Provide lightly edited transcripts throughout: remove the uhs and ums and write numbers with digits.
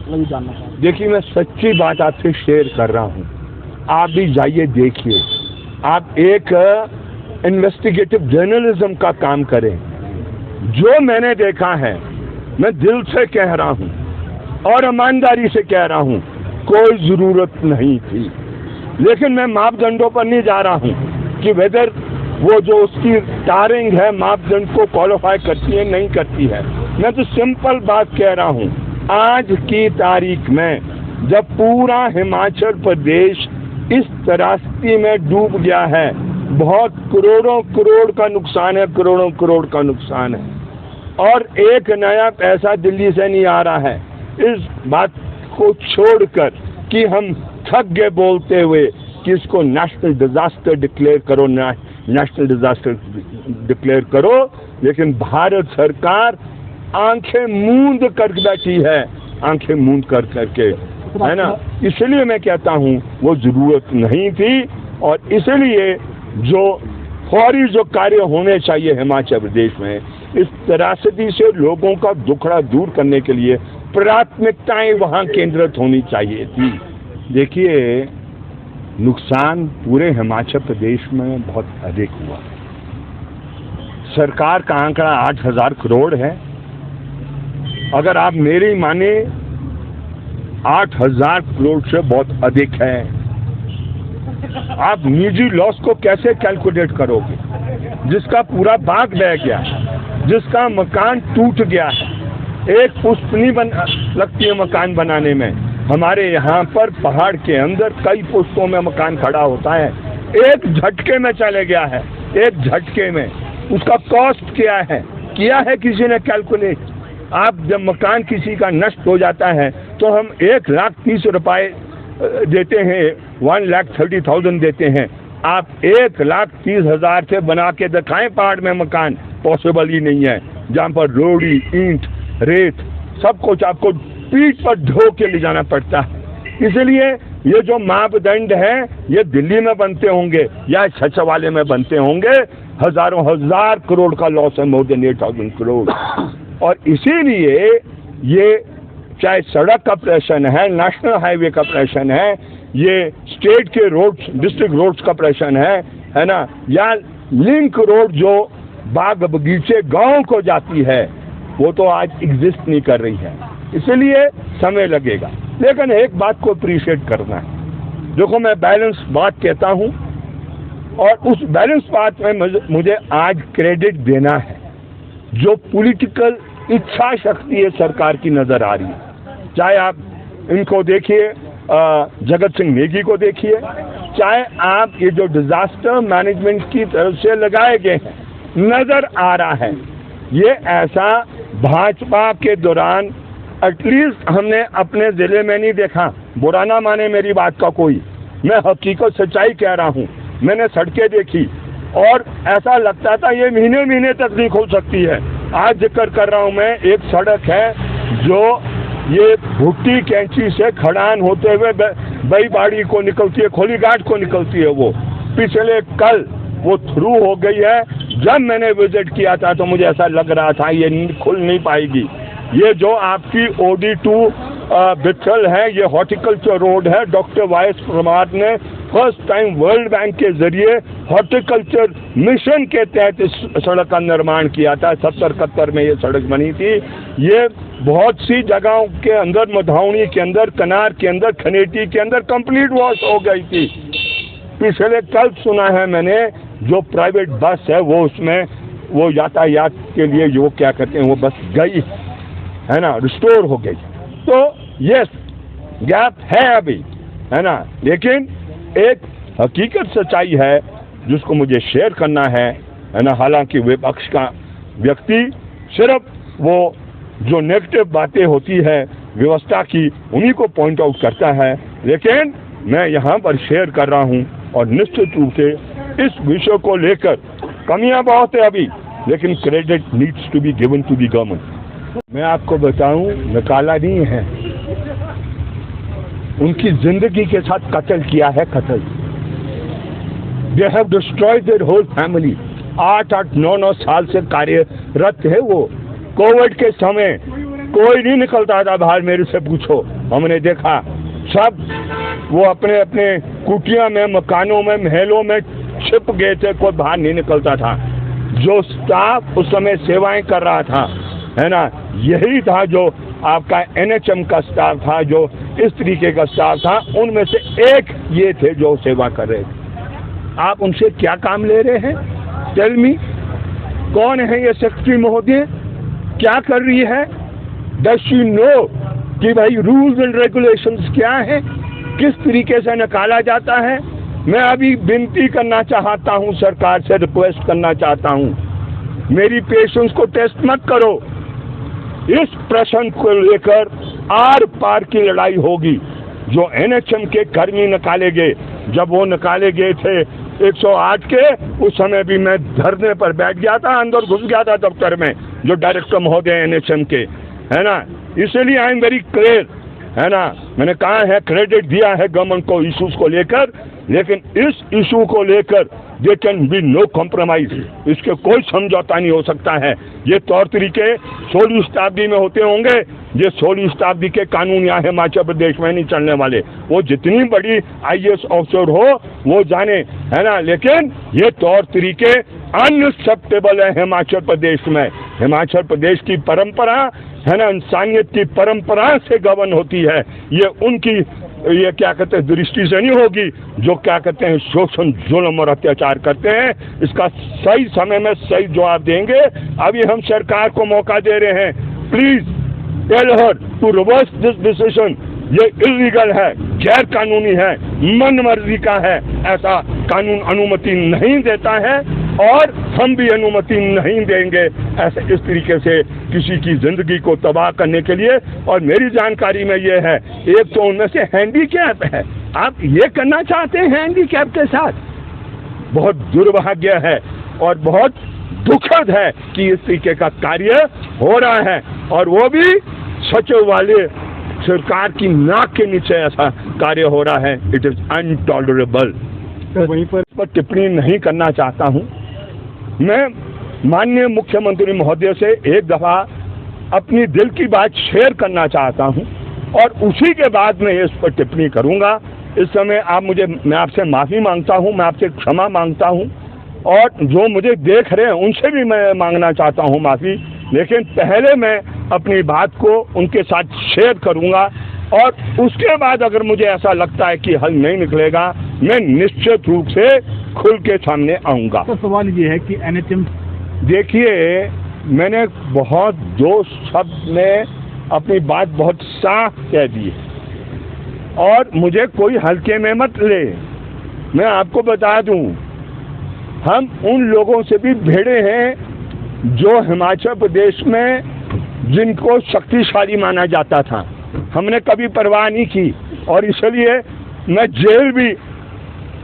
मतलब ये जानना चाहूँगा। देखिए, मैं सच्ची बात आपसे शेयर कर रहा हूँ, आप भी जाइए देखिए। आप एक इन्वेस्टिगेटिव जर्नलिज्म का काम करें। जो मैंने देखा है, मैं दिल से कह रहा हूँ और ईमानदारी से कह रहा हूँ, कोई ज़रूरत नहीं थी। लेकिन मैं मापदंडों पर नहीं जा रहा हूँ कि वेदर वो जो उसकी टारिंग है मापदंड को क्वालिफाई करती है नहीं करती है। मैं तो सिंपल बात कह रहा हूँ, आज की तारीख में जब पूरा हिमाचल प्रदेश इस त्रासदी में डूब गया है, बहुत करोड़ों करोड़ का नुकसान है, करोड़ों करोड़ का नुकसान है, और एक नया पैसा दिल्ली से नहीं आ रहा है। इस बात को छोड़कर कि हम थक गए बोलते हुए कि इसको नेशनल डिजास्टर डिक्लेयर करो, नेशनल डिजास्टर डिक्लेयर करो, लेकिन भारत सरकार आंखें मूंद कर बैठी है, आंखें मूंद कर करके, है ना। इसलिए मैं कहता हूँ वो जरूरत नहीं थी, और इसलिए जो फौरी जो कार्य होने चाहिए हिमाचल प्रदेश में, इस त्रासदी से लोगों का दुखड़ा दूर करने के लिए प्राथमिकताएं वहां केंद्रित होनी चाहिए थी। देखिए, नुकसान पूरे हिमाचल प्रदेश में बहुत अधिक हुआ। सरकार का आंकड़ा 8,000 करोड़ है। अगर आप मेरी माने, 8,000 करोड़ से बहुत अधिक है। आप निजी लॉस को कैसे कैलकुलेट करोगे? जिसका पूरा बाग बह गया, जिसका मकान टूट गया है, एक पुश्तनी लगती है मकान बनाने में। हमारे यहाँ पर पहाड़ के अंदर कई पुश्तों में मकान खड़ा होता है, एक झटके में चले गया है, एक झटके में। उसका कॉस्ट क्या है, किया है किसी ने कैलकुलेट? आप जब मकान किसी का नष्ट हो जाता है तो हम 1,30,000 रुपये देते हैं, 1,30,000 देते हैं। आप 1,30,000 से बना के दिखाएं पहाड़ में मकान, पॉसिबल ही नहीं है। जहाँ पर रोड़ी, ईंट, रेत, सब कुछ आपको पीठ पर ढो के ले जाना पड़ता है। इसलिए ये जो मापदंड है, ये दिल्ली में बनते होंगे या छछवाले में बनते होंगे, हजारों हजार करोड़ का लॉस है, मोर देन 8,000 करोड़। और इसीलिए ये चाहे सड़क का प्रश्न है, नेशनल हाईवे का प्रश्न है, ये स्टेट के रोड्स, डिस्ट्रिक्ट रोड्स का प्रश्न है ना, या लिंक रोड जो बाग बगीचे गांव को जाती है, वो तो आज एग्जिस्ट नहीं कर रही है। इसलिए समय लगेगा, लेकिन एक बात को अप्रिशिएट करना है। देखो, मैं बैलेंस बात कहता हूँ, और उस बैलेंस बात में मुझे आज क्रेडिट देना है। जो पॉलिटिकल इच्छा शक्ति है सरकार की नजर आ रही है, चाहे आप इनको देखिए, जगत सिंह नेगी को देखिए, चाहे आप ये जो डिजास्टर मैनेजमेंट की तरफ से लगाए गए हैं, नजर आ रहा है। ये ऐसा भाजपा के दौरान एटलीस्ट हमने अपने जिले में नहीं देखा। बुरा ना माने मेरी बात का कोई, मैं हकीकत सच्चाई कह रहा हूँ। मैंने सड़कें देखी और ऐसा लगता था ये महीने महीने तक नहीं खुल सकती है। आज जिक्र कर रहा हूँ मैं, एक सड़क है जो ये भुट्टी कैंची से खड़ान होते हुए बईबाड़ी को निकलती है, खोली घाट को निकलती है, वो पिछले कल वो थ्रू हो गई है। जब मैंने विजिट किया था तो मुझे ऐसा लग रहा था ये खुल नहीं पाएगी। ये जो आपकी OD2 बिथल है, ये हॉर्टिकल्चर रोड है। डॉक्टर वाई.एस. परमार ने फर्स्ट टाइम वर्ल्ड बैंक के जरिए हॉर्टिकल्चर मिशन के तहत इस सड़क का निर्माण किया था। 70-71 में ये सड़क बनी थी। ये बहुत सी जगहों के अंदर, मधावनी के अंदर, कनार के अंदर, खनेटी के अंदर कंप्लीट वॉश हो गई थी। पिछले कल सुना है मैंने, जो प्राइवेट बस है वो उसमें वो यातायात के लिए जो क्या कहते हैं वो बस गई है ना, रिस्टोर हो गई। तो यस, गैप है अभी, है ना, लेकिन एक हकीकत सच्चाई है जिसको मुझे शेयर करना है ना। हालांकि विपक्ष का व्यक्ति सिर्फ वो जो नेगेटिव बातें होती है व्यवस्था की, उन्हीं को पॉइंट आउट करता है, लेकिन मैं यहाँ पर शेयर कर रहा हूँ। और निश्चित रूप से इस विषय को लेकर कमियां बहुत है अभी, लेकिन credit needs to be given to the government. मैं आपको बताऊं, निकाला नहीं है, उनकी जिंदगी के साथ कत्ल किया है, कत्ल। They have destroyed their whole family. 8-9 साल से कार्यरत है वो। कोविड के समय कोई नहीं निकलता था बाहर, मेरे से पूछो, हमने देखा सब वो अपने अपने कुटिया में, मकानों में, महलों में छिप गए थे, कोई बाहर नहीं निकलता था। जो स्टाफ उस समय सेवाएं कर रहा था, है ना, यही था जो आपका NHM का स्टाफ था, जो इस तरीके का स्टाफ था, उनमें से एक ये थे जो सेवा कर रहे थे। आप उनसे क्या काम ले रहे हैं? टेल मी, कौन है ये सेक्रेटरी महोदय, क्या कर रही है? डज शी नो कि भाई रूल्स एंड रेगुलेशंस क्या है, किस तरीके से निकाला जाता है? मैं अभी विनती करना चाहता हूं, सरकार से रिक्वेस्ट करना चाहता हूं, मेरी पेशेंस को टेस्ट मत करो। इस प्रश्न को लेकर आर पार की लड़ाई होगी। जो NHM के कर्मी निकाले गए, जब वो निकाले गए थे 108 के, उस समय भी मैं धरने पर बैठ गया था, अंदर घुस गया था दफ्तर में, जो डायरेक्टर महोदय NHM के, है ना। इसलिए आई एम वेरी क्लियर, है ना, मैंने कहा है, क्रेडिट दिया है गवर्नमेंट को इश्यूज को लेकर, लेकिन इस इशू को लेकर they can be no compromise, इसके कोई समझौता नहीं हो सकता है। ये तौर तरीके 16वीं शताब्दी में होते होंगे, ये 16वीं शताब्दी के कानून यहाँ हिमाचल प्रदेश में नहीं चलने वाले। वो जितनी बड़ी IAS ऑफिसर हो वो जाने, है ना, लेकिन ये तौर तरीके अनएक्सेप्टेबल है हिमाचल प्रदेश में। हिमाचल प्रदेश की परंपरा, है ना, इंसानियत की परंपरा से गवर्न होती है। ये उनकी, ये क्या कहते हैं, दृष्टि से नहीं होगी, जो क्या कहते हैं शोषण, जुल्म और अत्याचार करते हैं। इसका सही समय में सही जवाब देंगे। अभी हम सरकार को मौका दे रहे हैं, please tell her to reverse this decision. ये इलीगल है, गैर कानूनी है, मन मर्जी का है, ऐसा कानून अनुमति नहीं देता है, और हम भी अनुमति नहीं देंगे ऐसे इस तरीके से किसी की जिंदगी को तबाह करने के लिए। और मेरी जानकारी में ये है, एक तो उनमें से हैंडीकैप है, आप ये करना चाहते हैं हैंडीकैप के साथ, बहुत दुर्भाग्य है और बहुत दुखद है कि इस तरीके का कार्य हो रहा है, और वो भी सचिव वाले सरकार की नाक के नीचे ऐसा कार्य हो रहा है। It is intolerable. वहीं पर टिप्पणी नहीं करना चाहता हूं। मैं माननीय मुख्यमंत्री महोदय से एक दफा अपनी दिल की बात शेयर करना चाहता हूं, और उसी के बाद मैं इस पर टिप्पणी करूंगा। इस समय मैं आपसे माफी मांगता हूं, मैं आपसे क्षमा मांगता हूं, और जो मुझे देख रहे हैं उनसे भी मैं मांगना चाहता हूं माफी। लेकिन पहले मैं अपनी बात को उनके साथ शेयर करूंगा, और उसके बाद अगर मुझे ऐसा लगता है कि हल नहीं निकलेगा, मैं निश्चित रूप से खुल के सामने आऊंगा। तो सवाल ये है कि NHM, देखिए, मैंने बहुत दो शब्द में अपनी बात बहुत साफ कह दी है, और मुझे कोई हल्के में मत ले। मैं आपको बता दूं, हम उन लोगों से भी भिड़े हैं जो हिमाचल प्रदेश में जिनको शक्तिशाली माना जाता था। हमने कभी परवाह नहीं की, और इसलिए मैं जेल भी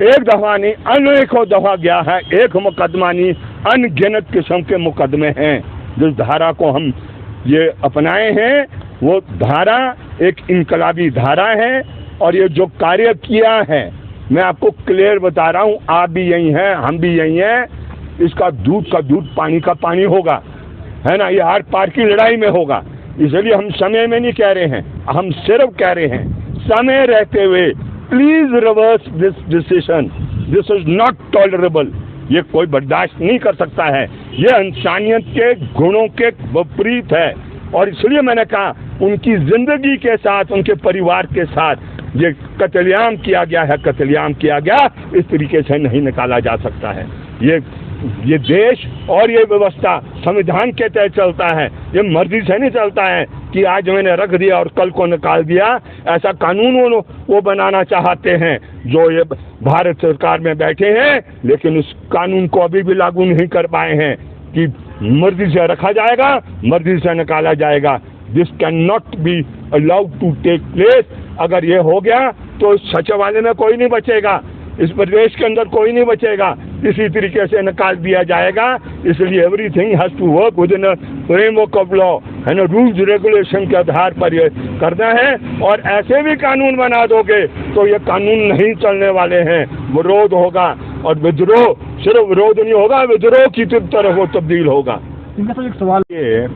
एक दफा नहीं अनेकों दफा गया है। एक मुकदमा नहीं, अनगिनत किस्म के मुकदमे हैं। जिस धारा को हम ये अपनाए हैं, वो धारा एक इनकलाबी धारा है, और ये जो कार्य किया है, मैं आपको क्लियर बता रहा हूँ, आप भी यही हैं, हम भी यही हैं, इसका दूध का दूध, पानी का पानी होगा, है ना, ये आर पार की लड़ाई में होगा। इसलिए हम समय में नहीं कह रहे हैं, हम सिर्फ कह रहे हैं समय रहते हुए please reverse this decision, this is not tolerable. ये कोई बर्दाश्त नहीं कर सकता है, ये इंसानियत के गुणों के विपरीत है, और इसलिए मैंने कहा उनकी जिंदगी के साथ, उनके परिवार के साथ ये कत्लेआम किया गया है, कत्लेआम किया गया, इस तरीके से नहीं निकाला जा सकता है। ये देश और ये व्यवस्था संविधान के तहत चलता है, ये मर्जी से नहीं चलता है कि आज मैंने रख दिया और कल को निकाल दिया। ऐसा कानून वो बनाना चाहते हैं जो ये भारत सरकार में बैठे हैं, लेकिन उस कानून को अभी भी लागू नहीं कर पाए हैं कि मर्जी से रखा जाएगा, मर्जी से निकाला जाएगा। This can not be allowed to take place. अगर ये हो गया तो सचिवालय में कोई नहीं बचेगा, इस प्रदेश के अंदर कोई नहीं बचेगा, इसी तरीके से निकाल दिया जाएगा। इसलिए everything has to work within a framework of law, है ना, रूल्स रेगुलेशन के आधार पर ये करना है। और ऐसे भी कानून बना दोगे तो ये कानून नहीं चलने वाले हैं, विरोध होगा, और विद्रोह, सिर्फ विरोध नहीं होगा, विद्रोह की तरफ वो तब्दील होगा। इनका तो एक सवाल ये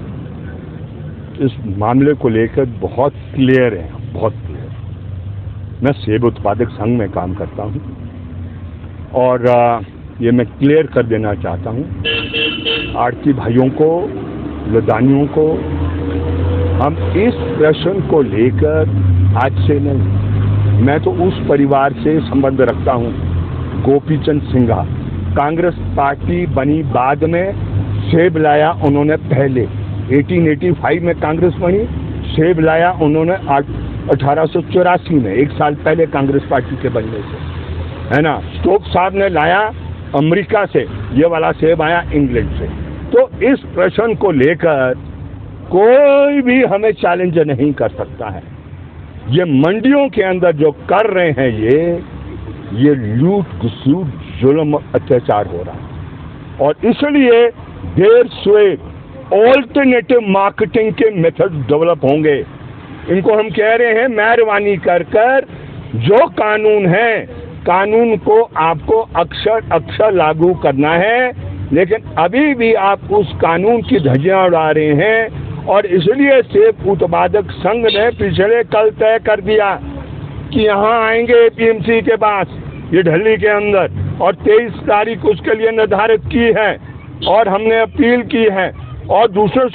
इस मामले को लेकर बहुत क्लियर है, बहुत क्लियर। मैं सेब उत्पादक संघ में काम करता हूँ और ये मैं क्लियर कर देना चाहता हूँ आड़ती भाइयों को, लदानियों को, हम इस प्रश्न को लेकर आज से नहीं, मैं तो उस परिवार से संबंध रखता हूँ, गोपीचंद सिंघा, कांग्रेस पार्टी बनी बाद में, सेब लाया उन्होंने पहले, 1885 में कांग्रेस बनी, सेब लाया उन्होंने 1884 में, 1 साल पहले कांग्रेस पार्टी के बनने से, है ना। स्टोक साहब ने लाया अमेरिका से, ये वाला सेब आया इंग्लैंड से। तो इस प्रश्न को लेकर कोई भी हमें चैलेंज नहीं कर सकता है। ये मंडियों के अंदर जो कर रहे हैं ये लूट घसूट जुल्म अत्याचार हो रहा है और इसलिए देर स्वेर ऑल्टरनेटिव मार्केटिंग के मेथड डेवलप होंगे। इनको हम कह रहे हैं मेहरबानी कर जो कानून है, कानून को आपको अक्षर लागू करना है, लेकिन अभी भी आप उस कानून की धज्जियां उड़ा रहे हैं और इसलिए सेब उत्पादक संघ ने पिछले कल तय कर दिया कि यहाँ आएंगे एपीएमसी के पास, ये ढली के अंदर, और 23 तारीख उसके लिए निर्धारित की है और हमने अपील की है और दूसरे